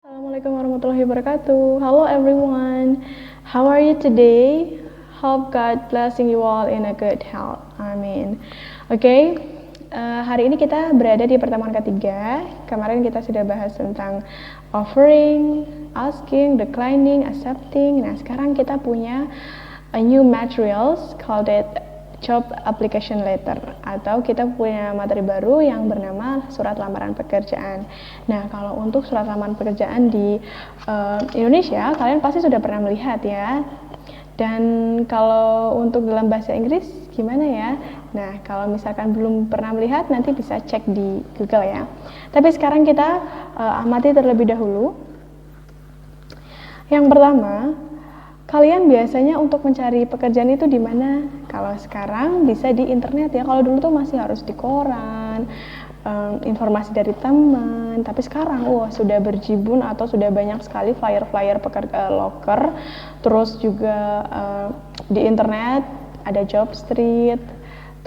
Assalamualaikum warahmatullahi wabarakatuh. Hello everyone. How are you today? Hope God blessing you all in a good health. Amin. Oke. Hari ini kita berada di pertemuan ketiga. Kemarin kita sudah bahas tentang offering, asking, declining, accepting. Nah, sekarang kita punya a new materials called it job application letter, atau kita punya materi baru yang bernama surat lamaran pekerjaan. Nah, kalau untuk surat lamaran pekerjaan di Indonesia, kalian pasti sudah pernah melihat ya. Dan kalau untuk dalam bahasa Inggris gimana ya? Nah, kalau misalkan belum pernah melihat, nanti bisa cek di Google ya. Tapi sekarang kita amati terlebih dahulu. Yang pertama, kalian biasanya untuk mencari pekerjaan itu di mana? Kalau sekarang bisa di internet ya. Kalau dulu tuh masih harus di koran, informasi dari teman. Tapi sekarang sudah berjibun atau sudah banyak sekali flyer-flyer loker. Terus juga di internet ada job street.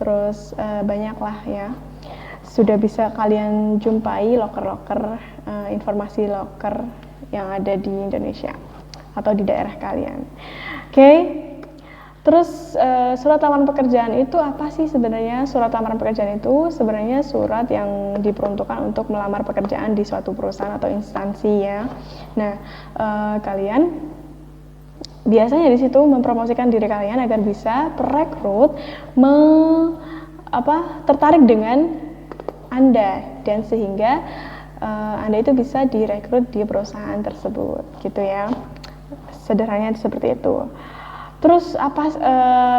Terus banyak lah ya. Sudah bisa kalian jumpai loker-loker, informasi loker yang ada di Indonesia atau di daerah kalian. Oke. Terus surat lamaran pekerjaan itu apa sih sebenarnya? Surat lamaran pekerjaan itu sebenarnya surat yang diperuntukkan untuk melamar pekerjaan di suatu perusahaan atau instansi ya. Nah, kalian biasanya di situ mempromosikan diri kalian agar bisa perekrut tertarik dengan Anda, dan sehingga Anda itu bisa direkrut di perusahaan tersebut gitu ya. Sederhananya seperti itu. Terus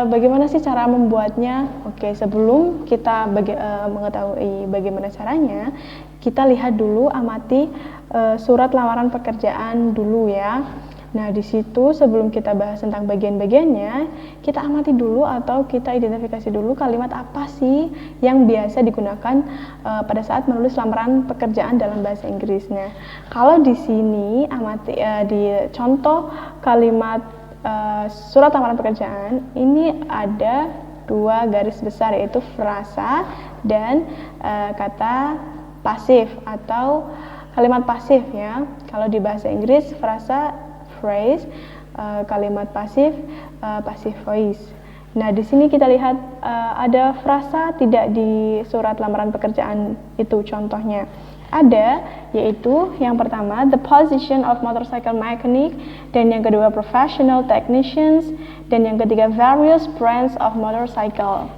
bagaimana sih cara membuatnya? Oke, sebelum kita mengetahui bagaimana caranya, kita lihat dulu, amati surat lamaran pekerjaan dulu ya. Nah, di situ sebelum kita bahas tentang bagian-bagiannya, kita amati dulu atau kita identifikasi dulu kalimat apa sih yang biasa digunakan pada saat menulis lamaran pekerjaan dalam bahasa Inggris. Nah, kalau di sini amati di contoh kalimat surat lamaran pekerjaan ini ada 2 garis besar, yaitu frasa dan kata pasif atau kalimat pasif ya. Kalau di bahasa Inggris frasa phrase, kalimat pasif passive voice. Nah, di sini kita lihat ada frasa tidak di surat lamaran pekerjaan itu, contohnya ada, yaitu yang pertama the position of motorcycle mechanic, dan yang kedua professional technicians, dan yang ketiga various brands of motorcycle.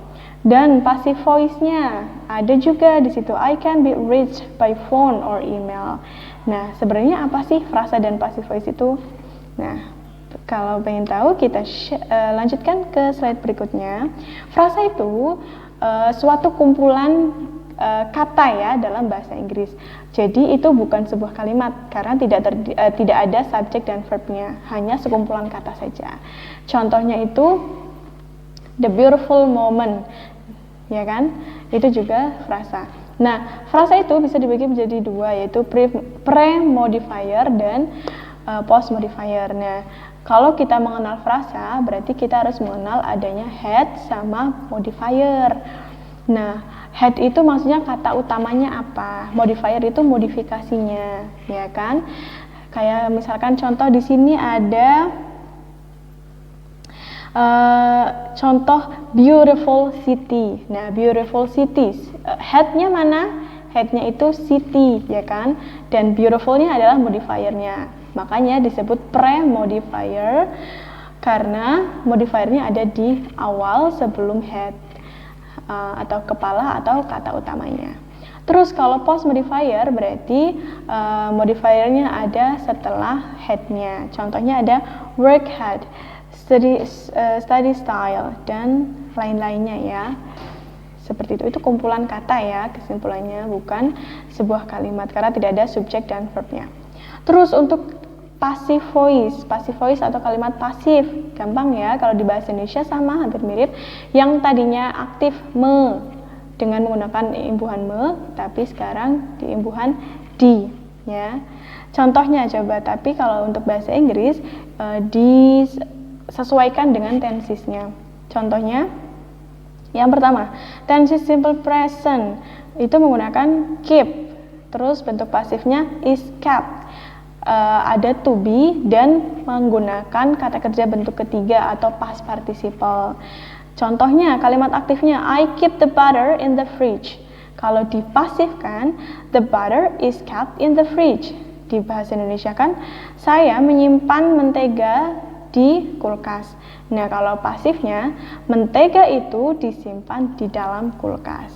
Dan passive voice-nya ada juga di situ, I can be reached by phone or email. Nah, sebenarnya apa sih frasa dan passive voice itu? Nah, kalau pengen tahu, kita lanjutkan ke slide berikutnya. Frasa itu suatu kumpulan kata ya dalam bahasa Inggris. Jadi itu bukan sebuah kalimat karena tidak ada subjek dan verbnya, hanya sekumpulan kata saja. Contohnya itu the beautiful moment, ya kan? Itu juga frasa. Nah, frasa itu bisa dibagi menjadi 2, yaitu pre-modifier dan post modifier. Nah, kalau kita mengenal frasa, berarti kita harus mengenal adanya head sama modifier. Nah, head itu maksudnya kata utamanya apa, modifier itu modifikasinya, ya kan? Kayak misalkan contoh di sini ada contoh beautiful city. Nah, beautiful cities, headnya mana? Headnya itu city, ya kan? Dan beautifulnya adalah modifiernya. Makanya disebut pre-modifier karena modifiernya ada di awal sebelum head atau kepala atau kata utamanya. Terus kalau post modifier berarti modifiernya ada setelah headnya. Contohnya ada work head, study style, dan lain-lainnya ya. Seperti itu kumpulan kata ya, kesimpulannya, bukan sebuah kalimat karena tidak ada subjek dan verbnya. Terus untuk passive voice atau kalimat pasif, gampang ya, kalau di bahasa Indonesia sama, hampir mirip. Yang tadinya aktif dengan menggunakan imbuhan tapi sekarang di imbuhan di ya. Contohnya coba, tapi kalau untuk bahasa Inggris disesuaikan dengan tensisnya. Contohnya, yang pertama, tenses simple present itu menggunakan keep. Terus bentuk pasifnya is kept. Ada to be dan menggunakan kata kerja bentuk ketiga atau past participle. Contohnya, kalimat aktifnya I keep the butter in the fridge. Kalau dipasifkan, the butter is kept in the fridge. Di bahasa Indonesia kan, saya menyimpan mentega di kulkas. Nah, kalau pasifnya, mentega itu disimpan di dalam kulkas.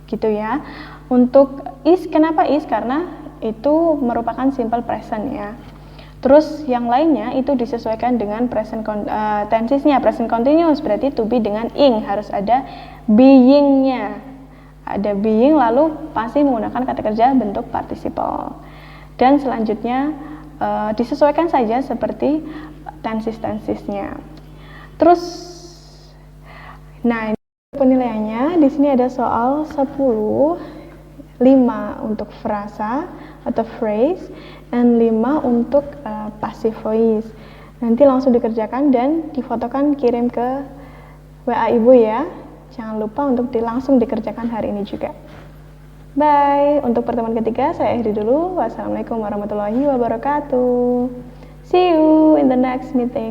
Gitu ya. Untuk is, kenapa is? Karena itu merupakan simple present ya. Terus yang lainnya itu disesuaikan dengan present tensesnya. Present continuous berarti to be dengan ing, harus ada being-nya. Ada being lalu pasti menggunakan kata kerja bentuk participle. Dan selanjutnya disesuaikan saja seperti tenses-tensesnya. Terus nah, ini penilaiannya di sini ada soal 10, 5 untuk frasa atau phrase, dan 5 untuk passive voice. Nanti langsung dikerjakan dan difotokan kirim ke WA Ibu ya. Jangan lupa untuk langsung dikerjakan hari ini juga. Bye. Untuk pertemuan ketiga saya akhiri dulu. Wassalamualaikum warahmatullahi wabarakatuh. See you in the next meeting.